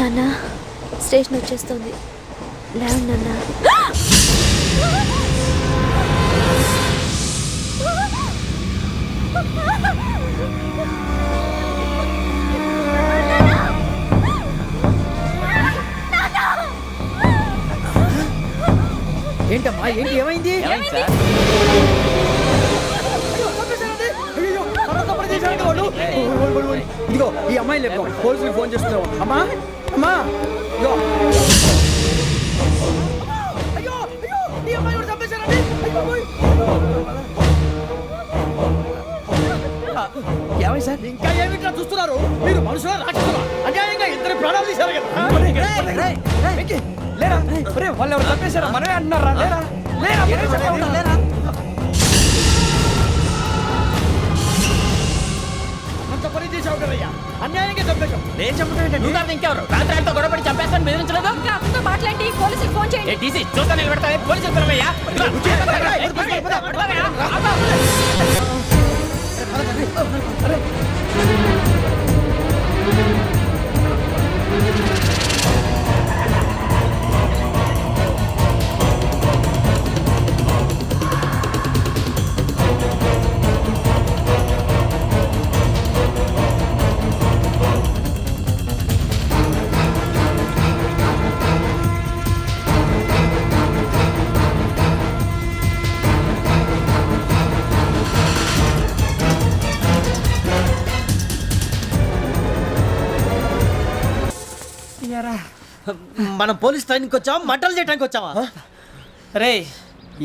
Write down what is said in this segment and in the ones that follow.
నాన్న స్టేషన్ వచ్చేస్తుంది, లేవండి నాన్న. ఏంటమ్మా ఏంటి ఏమైంది? ఇదిగో ఈ అమ్మాయి లేదు, పోలీసులకు ఫోన్ చేస్తున్నావు. అమ్మా అమ్మా ఇదిగో. అయ్యో అయ్యో ఈ అమ్మాయి కూడా చంపేశారండి. ఏమైంది సార్? ఇంకా ఏమిట్లా చూస్తున్నారు మీరు? మనుషుల రాక్షసులా? అన్యాయంగా ఇద్దరు ప్రాణాలు తీశారు కదా. లేరా వాళ్ళు ఎవరు చంపేశారా? మనమే అంటున్నారా? లేరా లేరా అంత పని చేసావు కదయ్యా, అన్యాయంగా చంపేశావు. నేను చంపడం ఇంకెవరు? రాత్రితో గొడవపడి చంపేస్తాను బెదిరించలేదు. మాట్లాడి పోలీసులకు ఫోన్ చేయండి. టీసీ చూస్తా నిలబెడతా పోలీసులు పిలవయ్యా. మనం పోలీస్ ట్రైనింగ్కి వచ్చావా, మంటలు చేయడానికి వచ్చావా? రే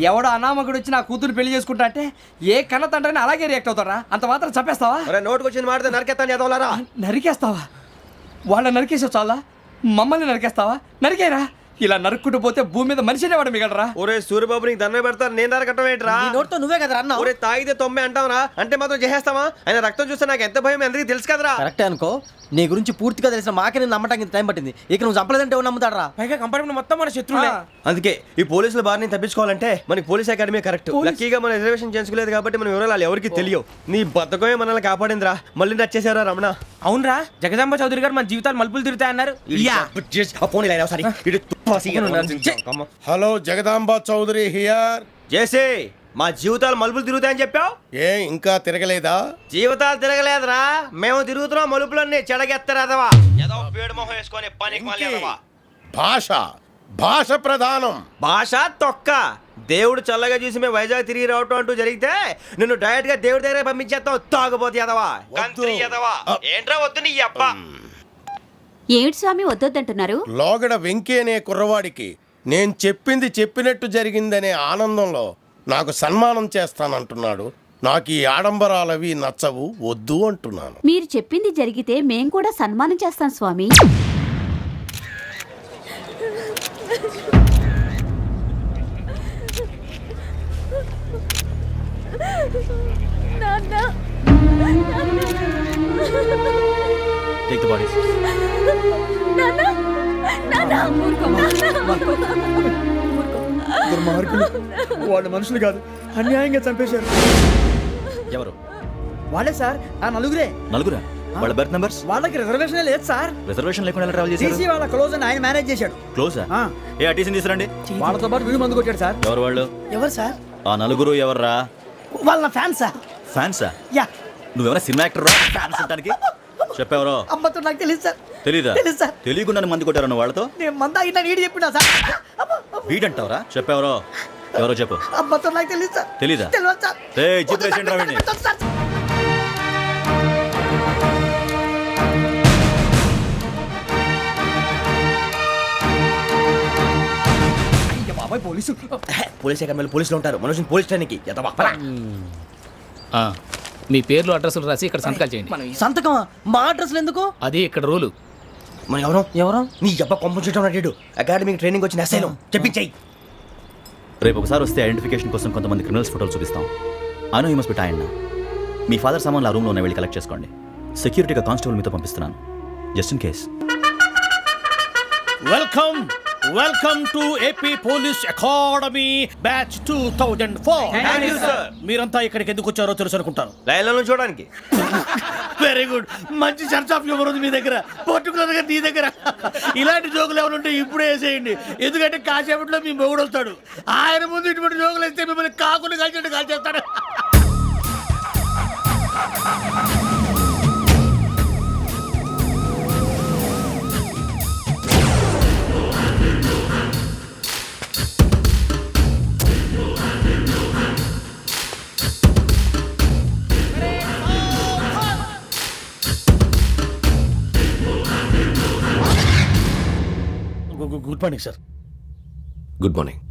ఎవడో అనామకుడు వచ్చి నా కూతురు పెళ్లి చేసుకుంటా అంటే ఏ కన్న తండ్రిని అలాగే రియాక్ట్ అవుతారా? అంత మాత్రం చంపేస్తావా? నోటుకు వచ్చింది మాడితే నరికేస్తాను చదవాలరా. నరికేస్తావా? వాళ్ళ నరికేసావు చాలా, మమ్మల్ని నరికేస్తావా? నరికేరా. ఇలా నరుక్కుంటూ పోతే భూమి మీద మనిషినే వాడు మిగలరా. ఒరే సూర్యబాబు నీకు దండ పెడతారు, నేను నరకటం ఏంట్రా? నోటితో నువ్వే కదా అన్నా. ఒరే తాగితే తొమ్మే అంటావరా? అంటే మాత్రం చేసేస్తావా? ఆయన రక్తం చూస్తే నాకు ఎంత భయం అందరికీ తెలుసు కదరా. కరెక్టే అనుకో, నీ గురించి పూర్తిగా తెలిసిన మాకే నేను నమ్మటానికి టైం పట్టింది. ఇక నువ్వు చంపలేదంటే ఎవరు నమ్ముతాడరా? పైగా కంపార్ట్మెంట్ మొత్తం మన శత్రువులే. అందుకే ఈ పోలీసుల బారిని తప్పించుకోవాలంటే మనకి పోలీస్ అకాడమీ కరెక్ట్. లక్కీగా మనం రిజర్వేషన్ చేసుకోలేదు కాబట్టి మన వివరాలు ఎవరికి తెలియవు. నీ బతకమే మనల్ని కాపాడిందిరా. మళ్ళీ నచ్చేసారా రమణ? అవునరా, జగదాంబ చౌదరి గారు మన జీవితాలు మలుపులు తిరుగుతాయన్నారు. Hello, Jagadamba Chowdary here. జేసే మా జీవితాలు మలుపులు తిరుగుతాయని చెప్పావు, ఏ ఇంకా తిరగలేదా? జీవితాలు తిరగలేదురా, మేము తిరుగుతున్నాం మలుపులన్నీ. చెడగెత్తరాదవా ఏదో పేడు మొహం వేసుకొని పనికి మాలేదవా. భాష భాష ప్రధానం. భాష తొక్క. దేవుడు చల్లగా చూసి మేము వైజాగ్ తిరిగి రావటం అంటూ జరిగితే నిన్ను డైరెక్ట్ గా దేవుడి దగ్గర పంపించేస్తాం. తాగుబోతు ఎదవా, కంత్రి ఎదవా. ఏంట్రా వద్దు నీ అబ్బా. ఏమిటి స్వామి వద్దొద్దంటున్నారు? లోగడ వెంకీ అనే కుర్రవాడికి నేను చెప్పింది చెప్పినట్టు జరిగిందనే ఆనందంలో నాకు సన్మానం చేస్తానంటున్నాడు. నాకు ఈ ఆడంబరాలవి నచ్చవు, వద్దు అంటున్నాను. మీరు చెప్పింది జరిగితే మేం కూడా సన్మానం చేస్తాం స్వామి. Take the bodies. వాళ్ళు మనుషులు కాదు, అన్యాయంగా చంపేశారు. ఎవరు? వాళ్ళే సార్, ఆ నలుగురే. నలుగురా? వాళ్ళ బర్త్ నంబర్స్? వాళ్ళకి రిజర్వేషన్ లేదు సార్. రిజర్వేషన్ లేకుండా ఎలా ట్రావెల్ చేశారు? టీసీ వాళ్ళ క్లోజ్ అని ఆయన మేనేజ్ చేశాడు. క్లోజా? ఏ ఆ టీసీని తీసుకురండి. వాళ్ళతో పాటు వీడు మందు కొట్టాడు సార్. ఎవరు వాళ్ళు? ఎవరు సార్? ఆ నలుగురు ఎవర్రా? వాళ్ళ ఫ్యాన్స్ సార్. ఫ్యాన్సా? యా. నువ్వెవరా సినిమా యాక్టర్ రా? ఫ్యాన్స్ అంటానికి చెప్పేవరో? అమ్మతో నాకు తెలియదు సార్. తెలీదా? తెలుసు సార్. తెలియకుండా మంది కొట్టారన్న వాళ్ళతో? నేను మందా ఇట్లా నీడి చెప్పినా సార్. వీడంటావరా? చెప్పేవరో? ఎవరో చెప్పు. అమ్మతో నాకు తెలియదు సార్. తెలీదా? తెలియదు సార్. ఏయ్ చిత్రేషన్ రావండి. పోలీస్ అకాడమీలో పోలీసులు ఉంటారు, మనుషులు పోలీస్ ట్రైనింగ్ కి. మీ పేర్లు అడ్రస్లు రాసి ఇక్కడ సంతకాలు చేయండి. సంతకం? మా అడ్రస్లు ఎందుకు? అది ఇక్కడ రూలు. మనం ఎవరు నీ అబ్బా పంపించడం అడిగాడు. అకాడమిక్ ట్రైనింగ్ వచ్చిన అసైలం చెప్పించాయి. రేపు ఒకసారి వస్తే ఐడెంటిఫికేషన్ కోసం కొంతమంది క్రిమినల్స్ ఫోటోలు చూపిస్తాం. I know you must be tired now. Me father సామాన్లు ఆ రూమ్లో ఉన్న వెళ్ళి కలెక్ట్ చేసుకోండి. సెక్యూరిటీగా కానిస్టేబుల్ మీతో పంపిస్తున్నాను, just in case. Welcome welcome to AP police academy batch 2004. మీరంతా ఇక్కడికి ఎందుకు వచ్చారో తెలుసు అనుకుంటాను. లైన్లో చూడడానికి. వెరీ గుడ్, మంచి సెన్స్ ఆఫ్ హ్యూమర్ ఉంది మీ దగ్గర, పర్టికులర్ గా నీ దగ్గర. ఇలాంటి జోకులు ఎవరు ఉంటే ఇప్పుడే వేసేయండి, ఎందుకంటే కాసేపట్లో మీ మొగుడు వస్తాడు. ఆయన ముందు ఇటువంటి జోకులు వేస్తే మిమ్మల్ని కాకుండా కాల్చేట్టు కాల్చేస్తాడు. Good morning sir. Good morning.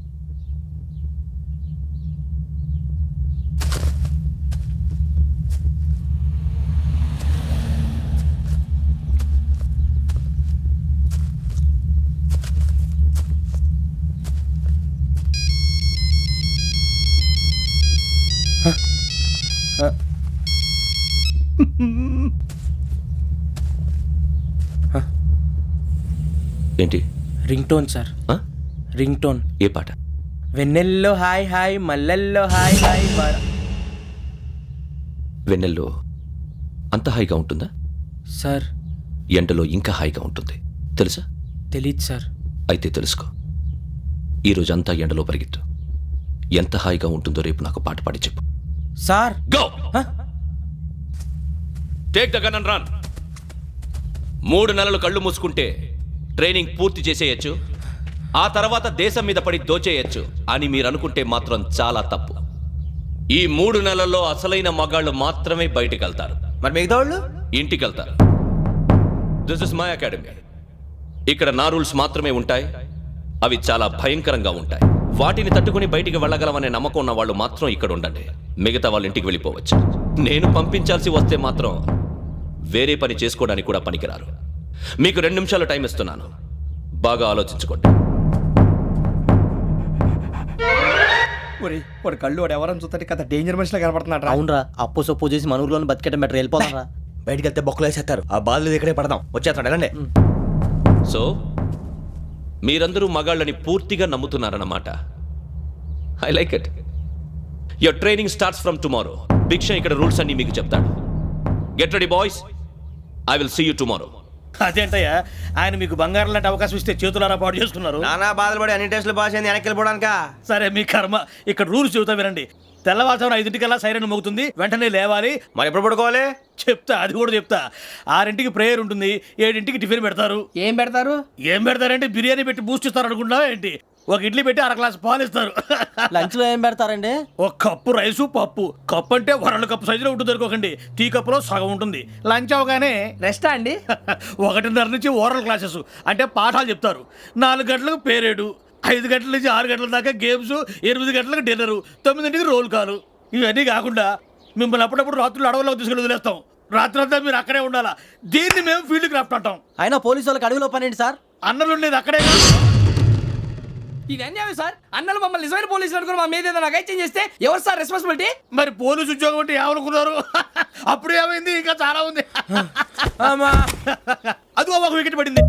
ఏంటి? Ring tone sir. Ring tone. ఏ పాట? వెన్నెల్లో హాయ్ హాయ్ మల్లెల్లో హాయ్ హాయ్ వెన్నెల్లో అంత హాయిగా ఉంటుందా సార్? ఎండలో ఇంకా హాయిగా ఉంటుంది తెలుసా? తెలీదు సార్. అయితే తెలుసుకో, ఈరోజు అంతా ఎండలో పరిగెత్తు. ఎంత హాయిగా ఉంటుందో రేపు నాకు పాట పాడి చెప్పు. Sir go take the gun and run. 3 నెలలు కళ్ళు మూసుకుంటే ట్రైనింగ్ పూర్తి చేసేయచ్చు, ఆ తర్వాత దేశం మీద పడి దోచేయచ్చు అని మీరు అనుకుంటే మాత్రం చాలా తప్పు. ఈ 3 నెలల్లో అసలైన మగాళ్ళు మాత్రమే బయటికి వెళ్తారు. మరి మిగతా వాళ్ళు ఇంటికి వెళ్తారు. This is my academy. ఇక్కడ నా రూల్స్ మాత్రమే ఉంటాయి, అవి చాలా భయంకరంగా ఉంటాయి. వాటిని తట్టుకుని బయటికి వెళ్ళగలమనే నమ్మకం ఉన్న వాళ్ళు మాత్రం ఇక్కడ ఉండండి, మిగతా వాళ్ళు ఇంటికి వెళ్ళిపోవచ్చు. నేను పంపించాల్సి వస్తే మాత్రం వేరే పని చేసుకోవడానికి కూడా పనికిరారు. మీకు 2 నిమిషాలు టైం ఇస్తున్నాను, బాగా ఆలోచించుకోండి. వాడు కళ్ళు వాడు ఎవరైనా చూస్తే కదా డేంజర్ మనిషిలో కనపడుతున్నాడు. అవునరా, అప్పు సొప్పు చేసి మన ఊర్లో బతికేయడం బెటర్. వెళ్ళిపోతారా? బయటికి వెళ్తే బొక్కలు వేసేస్తారు. ఆ బాధలు ఇక్కడే పడదాం. వచ్చేస్తాడు వెళ్ళండి. సో మీరందరూ మగాళ్ళని పూర్తిగా నమ్ముతున్నారన్నమాట. I like it. Your training starts from tomorrow. భిక్ష ఇక్కడ రూల్స్ అన్ని మీకు చెప్తాడు. Get ready boys, I will see you tomorrow. అదేంటయ్యా, ఆయన మీకు బంగారం లాంటి అవకాశం ఇస్తే చేతులారా పాటు చేసుకున్నారు. నానా బాధలు పడి అన్ని టెస్టులు పాస్ అయింది, వెనక్కి వెళ్ళిపోవడానికా? సరే మీ కర్మ. ఇక్కడ రూల్స్ చెబుతా వినండి. తెల్లవారుజామున 5 సైరన్ మోగుతుంది, వెంటనే లేవాలి. మరి ఎప్పుడు పడుకోవాలి? చెప్తా, అది కూడా చెప్తా. 6 ప్రేయర్ ఉంటుంది, 7 టిఫిన్ పెడతారు. ఏం పెడతారు? ఏం పెడతారంటే బిర్యానీ పెట్టి బూస్ట్ ఇస్తారు అనుకుంటున్నావా ఏంటి? ఒక ఇడ్లీ పెట్టి 1 గ్లాస్ పాలు ఇస్తారు. లంచ్ లో ఏం పెడతారండి? ఒక కప్పు రైసు పప్పు. కప్పు అంటే 1 కప్పు సైజులో ఉంటుంది అనుకోకండి, టీ కప్పులో సగం ఉంటుంది. లంచ్ అవగానే రెస్టా అండి? 1:30 నుంచి ఓరల్ క్లాసెస్ అంటే పాఠాలు చెప్తారు. 4 గంటలకు పేరేడు, 5 గంటల నుంచి 6 గంటల దాకా గేమ్స్, 8 గంటలకు డిన్నరు, 9ంటికి రోల్ కాలు. ఇవన్నీ కాకుండా మిమ్మల్ని అప్పుడప్పుడు రాత్రులు అడవుల్లో తీసుకెళ్ళి వదిలేస్తాం. రాత్రి అంతా మీరు అక్కడే ఉండాలా. దీన్ని మేము ఫీల్డ్ క్రాఫ్ట్ అంటాం. అయినా పోలీసు వాళ్ళకి అడవిలో పని ఏంటి సార్? అన్నలు ఉండేది అక్కడే. ఇది అన్యాయం సార్. అన్నలు మమ్మల్ని నిజమైన పోలీసులు అనుకుని మా మీద ఏదైనా నగైత్యం చేస్తే ఎవరు సార్ రెస్పాన్సిబిలిటీ? మరి పోలీసు ఉద్యోగం అంటే ఏమనుకున్నారు? అప్పుడు ఏమైంది, ఇంకా చాలా ఉంది. అది ఒక వికెట్ పడింది.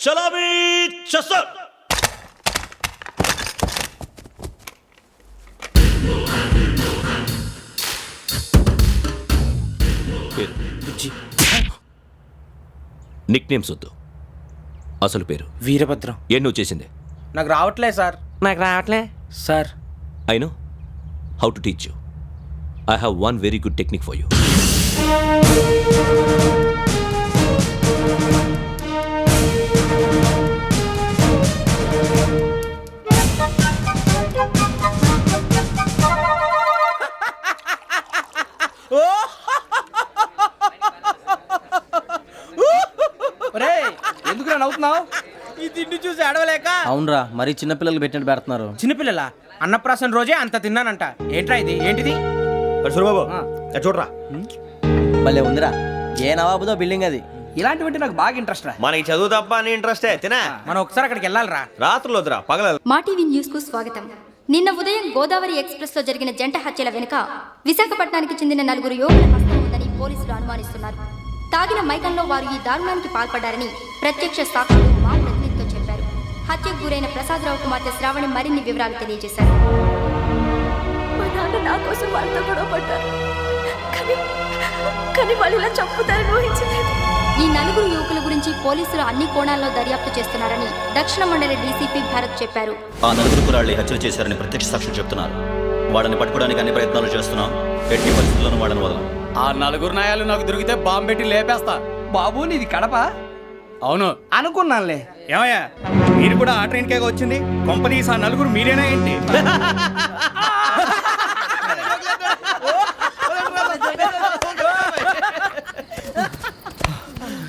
చలామీ చసర్. నిక్ నేమ్స్ వద్దు, అసలు పేరు. వీరభద్రం. ఏం నువ్వు చేసింది? నాకు రావట్లే సార్. నాకు రావట్లే sir. I know how to teach you. I have one very good technique for you. అవునరా మరి చిన్నపిల్లలు పెట్టినట్టు పెడుతున్నారు. చిన్నపిల్లల అన్నప్రాసన రోజే అంత తిన్నానంట. ఏంట్రా ఇది? ఏంటిది? సూరిబాబు చూడరా భలే ఉందిరా. ఏ నవాబుదో బిల్డింగ్ అది. ఇలాంటివంటే నాకు బాగా ఇంట్రెస్ట్ రా. మనకి చదువు తప్ప అని ఇంట్రెస్టే తినా. మనం ఒకసారి అక్కడికి వెళ్ళాలిరా. రాత్రులు వద్దురా పగల. మా టీవీ న్యూస్ కు స్వాగతం. నిన్న ఉదయం గోదావరి ఎక్స్ప్రెస్ లో జరిగిన జంట హత్యల వెనుక విశాఖపట్నానికి చెందిన 4 యువకుల హస్తం ఉందని పోలీసులు అనుమానిస్తున్నారు. తాగిన మైకంలో వారు ఈ దారుణానికి పాల్పడ్డారని ప్రత్యక్ష సాక్షులు మా ప్రతినిధితో చెప్పారు. హత్యకు గురైన ప్రసాదరావు కుమార్తె శ్రావణి మరిన్ని వివరాలు తెలియజేశారు. మా నాన్న నా కోసం వాళ్ళతో గొడవ పడ్డారు, కానీ వాళ్ళు ఇలా చంపుతారని ఊహించలేదు. ఈ 4 యువకుల గురించి పోలీసులు అన్ని కోణాల్లో దర్యాప్తు చేస్తున్నారని దక్షిణ మండలి డీసీపీ భరత్ చెప్పారు. ఆ 4 కుర్రాళ్ళు హత్యలు చేశారని ప్రత్యక్ష సాక్షులు చెప్తున్నారు. వాళ్ళని పట్టుకోవడానికి అన్ని ప్రయత్నాలు చేస్తున్నాం. ఎట్టి పరిస్థితుల్లోనూ వాళ్ళని వదలం. ఆ 4 నాయాలు నాకు దొరికితే బాంబు పెట్టి లేపేస్తా. బాబు నీది కడప? అవును అనుకున్నానులే. ఏమయ్యా మీరు కూడా ఆ ట్రైన్ కేగా వచ్చింది? కంపెనీస్ ఆ 4 మీరేనా ఏంటి?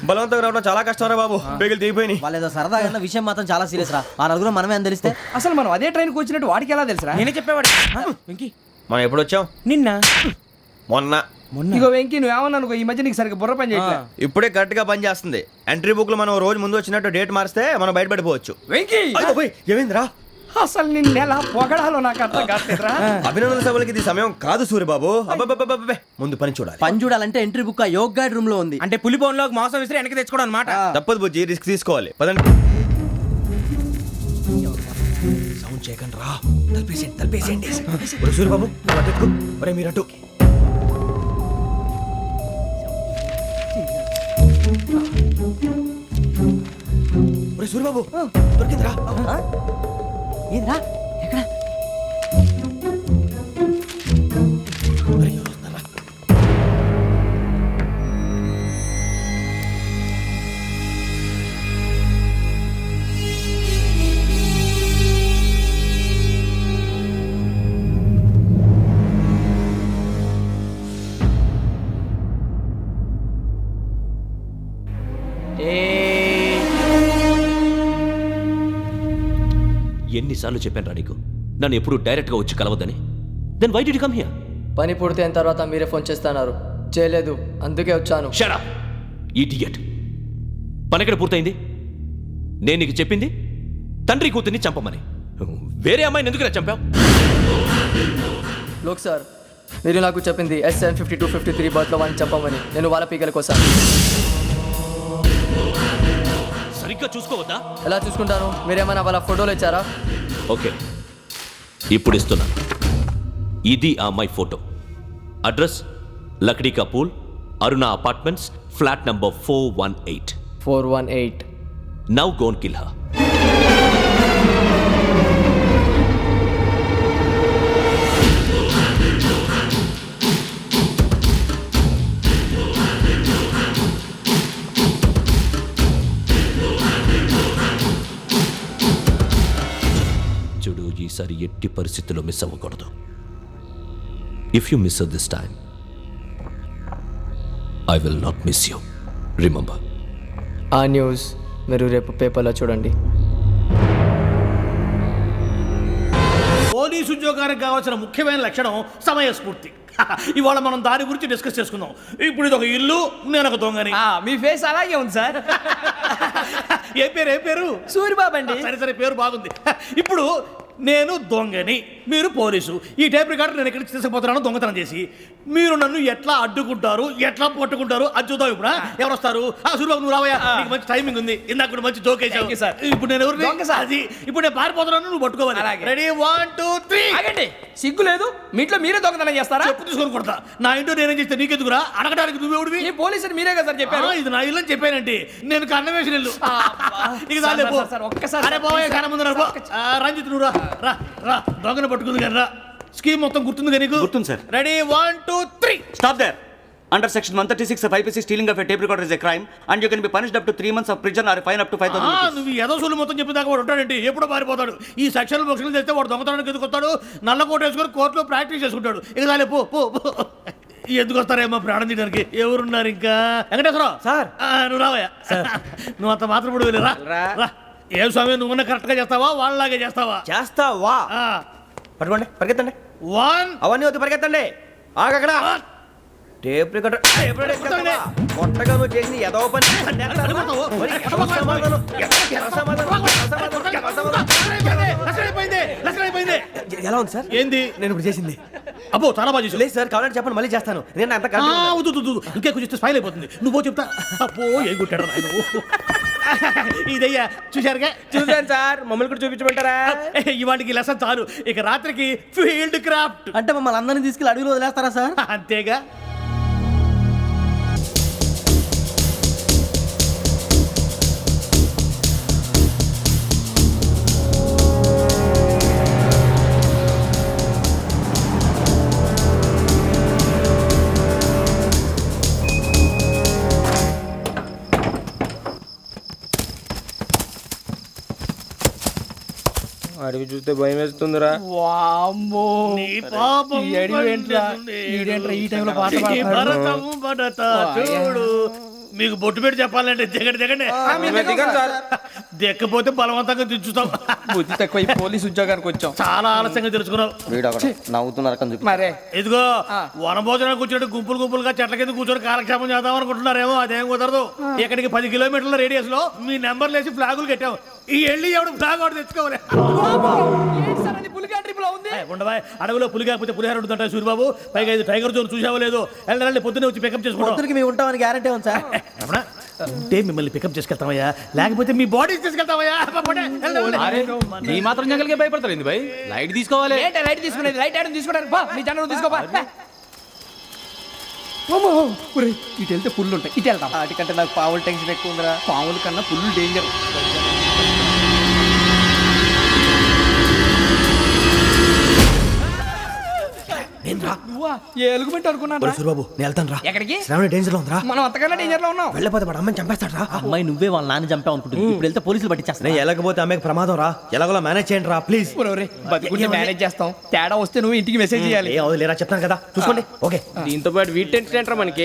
బలవంతంగా రావడం చాలా కష్టం రా బాబు. బేగులు దిగిపోయినాయి. వాళ్ళేదో సరదాగా విషయం మాత్రం చాలా సీరియస్ రా. ఆ 4 మనమే అని తెలిస్తే అసలు మనం అదే ట్రైన్కి వచ్చినట్టు వాడికి ఎలా తెలుసురా? నేనే చెప్పేవాడు. వెంకీ మనం ఎప్పుడు వచ్చాం? నిన్న మొన్న. ఇగో వెంకీ నువ్వేమన్నా అనుకో, ఈ మధ్య నీకు సరిగ్గా బుర్ర పని చేయట్లేదు. ఇప్పుడే కరెక్ట్ గా పని చేస్తుంది. ఎంట్రీ బుక్ లో మనం రోజు ముందు వచ్చినట్టు డేట్ మారిస్తే మనం బయటపడిపోవచ్చు. వెంకీ ఏమైందిరా? అసలు నిన్న ఎలా పొగడాలో నాకు అర్థం కాట్లేదురా. అభినందన సభలకి ఇది సమయం కాదు సూర్యబాబు. అబ్బబ్బబ్బబ్బబ్బే. ముందు పని చూడాలి. పని చూడాలంటే ఎంట్రీ బుక్ ఆ యోగ్ గైడ్ రూమ్ లో ఉంది. అంటే పులి బోన్లోకి మాంసం విసిరి వెనక్కి తెచ్చుకోవడం అనమాట. తప్పదు బుజ్జి, రిస్క్ తీసుకోవాలి. పదండి. సౌండ్ చేయకండి రా. తలపేసేయండి. సూర్యబాబు ఒరే మీరు అటు. ఒరే సూర్యబాబు దొరికిందిరా. ఏంద్రా ఎక్కడ? ఎన్నిసార్లు చెప్పాను రా నీకు నన్ను ఎప్పుడు డైరెక్ట్గా వచ్చి కలవద్దని? Then why did you come here? పని పూర్తయిన తర్వాత మీరే ఫోన్ చేస్తున్నారు. చేయలేదు, అందుకే వచ్చాను. Shut up idiot. పని ఎక్కడ పూర్తయింది? నేను నీకు చెప్పింది తండ్రి కూతుర్ని చంపమని. వేరే అమ్మాయిని ఎందుకు చంపావు? లోక్ సార్, మీరు నాకు చెప్పింది SN 5253 బర్త్లో వాడిని చంపమని. నేను వాళ్ళ పీకల కోసం. సరిగ్గా చూసుకోవద్దా? ఎలా చూసుకుంటాను? మీరేమైనా వాళ్ళ ఫోటోలు ఇచ్చారా? ఓకే, ఇప్పుడు ఇస్తున్నా. ఇది ఆ అమ్మాయి photo. Address Lakdi కపూల్, Aruna apartments, flat number 418. 418. Now go and kill her. చూడు, ఈసారి ఎట్టి పరిస్థితుల్లో మిస్ అవ్వకూడదు. If you miss this time I will not miss you. Remember. ఆ న్యూస్ మీరు రేపు పేపర్లో చూడండి. పోలీసు ఉద్యోగానికి కావాల్సిన ముఖ్యమైన లక్షణం సమయస్ఫూర్తి. ఇవాళ మనం దాని గురించి డిస్కస్ చేసుకుందాం. ఇప్పుడు ఇది ఒక ఇల్లు, నేను ఒక దొంగని. మీ ఫేస్ అలాగే ఉంది సార్. ఏ పేరు? సూరిబాబు అండి. సరే పేరు బాగుంది. ఇప్పుడు నేను దొంగని, మీరు పోలీసు. ఈ టైప్ రికార్డు నేను ఎక్కడికి తీసుకుపోతున్నాను దొంగతనం చేసి. మీరు నన్ను ఎట్లా అడ్డుకుంటారు, ఎట్లా పట్టుకుంటారు అది చూద్దాం. ఇప్పుడు ఎవరు వస్తారు? సూరిబాబు నువ్వు రావయ్యా, నీకు మంచి టైమింగ్ ఉంది. ఇందాక కూడా మంచి జోక్ వేసావు సార్. ఇప్పుడు నేను ఎవరు? అది ఇప్పుడు నేను పారిపోతున్నాను, నువ్వు పట్టుకోవాలి. రెడీ 1 2 3. ఆగండి, సిగ్గు లేదు? మీ ఇంట్లో మీరే దొంగతనం చేస్తారా? చెప్పు తీసుకొని కొడతా. నా ఇంట్లో నేనేం చేస్తే నీకెందుకురా? అడగడానికి నువ్వెవడివి? ఈ పోలీసులు మీరే కదా సార్ చెప్పారు. ఇది నా ఇల్లు అని చెప్పానంటే నేను కన్నం వేసిన ఇల్లు. ఒక్కసారి అరే బాబాయ్ కన్న ముందు రంజిత్ నువ్వు రా దొంగను పట్టుకుంది కానీ రా. స్కీమ్ మొత్తం గుర్తుంది కానీ నీకు? గుర్తుంది sir. Ready 1 2 3. Stop there. Under section 136 of IPC, stealing of a tape recorder is a crime and you can be punished up to 3 months of prison or a fine up to 5,000 rupees. నువ్వు ఏదో సొల్లు మొత్తం చెప్పిన దాకా వాడు ఉంటాడండి. ఎప్పుడో పారిపోతాడు. ఈ సెక్షన్లు బొక్షన్లు చేస్తే వాడు దొంగతనానికి ఎందుకు వస్తాడు? నల్ల కోట వేసుకొని కోర్టులో ప్రాక్టీస్ చేసుకుంటాడు. ఇక చాలే పో. ఎందుకు వస్తారేమో ప్రాణం తీయడానికి? ఎవరున్నారు ఇంకా? వెంకటేశ్వరరావు సార్, నువ్వు రావయ్యా. నువ్వు అంత మాత్రం ఇప్పుడు వెళ్ళి రా. ఏ స్వామి నువ్వు కరెక్ట్ గా చేస్తావా వాళ్ళలాగే చేస్తావా? చేస్తావా? పట్టుకోండి, పరిగెత్తండి. 1 అవన్నీ వద్దు, పరిగెత్తండి. ఆగక్కడ టేప్ రికార్డర్ కొట్టగా నువ్వు చేసింది ఏదో పని. ఎలా ఉంది సార్? ఏంది నేను ఇప్పుడు చేసింది? అబ్బో చాలా బాగా చేసావు. లేదు సార్, కావాలంటే చెప్పండి, మళ్ళీ చేస్తాను. నేను అంత ఇంకే కొంచెం స్మైల్ అయిపోతుంది. నువ్వు చెప్తా. అబ్బో ఏం కొట్టాడు నాయన. ఇదయ్యా చూశారుగా? చూసాను సార్, మమ్మల్ని కూడా చూపించమంటారా? ఇవాటికి లెసన్ చాలు, ఇక రాత్రికి ఫీల్డ్ క్రాఫ్ట్. అంటే మమ్మల్ని అందరినీ తీసుకెళ్ళి అడుగులో వదిలేస్తారా సార్? అంతేగా. అడిగి చూస్తే భయం వేస్తుందిరా. వామ్మో నీ పాపం ఈ అడివి ఏంట్రా? ఈడేంట్రా ఈ టైంలో పాట పాడుతున్నాడు? భరతం భరత చూడు. మీకు బొట్టు పెట్టి చెప్పాలంటే దిగండి దిగండి. దిక్కపోతే బలవంతంగా దించుతాం. బుద్ధి తక్కువ ఈ పోలీస్ ఉద్యోగానికి వచ్చాం. చాలా ఆలస్యంగా తెలుసుకున్నావు. నవ్వుతున్నారు కని మరే ఇదిగో వనభోజనానికి కూర్చొని గుంపులు గుంపులుగా చెట్ల కింద కూర్చొని కాలక్షేపం చేద్దాం అనుకుంటున్నారేమో. అదేం కుదరదు. ఇక్కడికి 10 కిలోమీటర్ల రేడియస్ లో మీ నెంబర్లు వేసి ఫ్లాగులు కట్టాం. ఈ వెళ్ళి ఎవడు ఫ్లాగ్ ఒకటి తెచ్చుకోవాలి. పులిగా ట్రిప్ లో ఉంది. ఉండవా అడవిలో పులి కాకపోతే పులిహార ఉంటుంటా సూరిబాబు. పైగా ఇది టైగర్ జోన్ చూసావో లేదో. వెళ్ళండి పొద్దున్నే వచ్చి పికప్ చేసుకుంటాం. పొద్దునకి మేము ఉంటామని గ్యారంటీ ఉంది సార్. ఉంటే మిమ్మల్ని పికప్ చేసుకెళ్తామయ్యా, లేకపోతే మీ బాడీ తీసుకెళ్తామయ్యా. ఈ మాత్రం జంగల్కే భయపడతారు భయ్. లైట్ తీసుకోవాలి. లైట్ తీసుకునేది లైట్ ఆడని తీసుకోవడానికి బా మీ జనరు తీసుకోబా. ఇటు వెళ్తే పుల్లు ఉంటాయి, ఇటు వెళ్తాం. వాటికంటే నాకు పావులు టెన్షన్ ఎక్కువ ఉందిరా. పాముల కన్నా పుల్లు డేంజర్. ఎలుగుబెట్టి అనుకున్నాను. సూరిబాబు నేను వెళ్తాను రా. ఎక్కడికి? శ్రావణి డేంజర్ లో ఉందిరా. మనం అంతకన్నా డేంజర్ లో ఉన్నాం. వెళ్ళపోతే వాడు అమ్మని చంపేస్తాడు రా. అమ్మాయి నువ్వే వాళ్ళ నాన్న చంపావు అనుకుంటుంది. ఇప్పుడు వెళ్తే పోలీసులు పట్టించేస్తా. నేను వెళ్ళకపోతే అమ్మకి ప్రమాదం రా. ఎలాగోలా మేనేజ్ చేయండి రా ప్లీజ్. బతుకుంటే మేనేజ్ చేస్తాం. తేడా వస్తే నువ్వు ఇంటికి మెసేజ్ చేయాలి. ఏ అవును లేరా చెప్తాను కదా, చూసుకోండి. ఓకే, దీంతో పాటు వీటి మనకి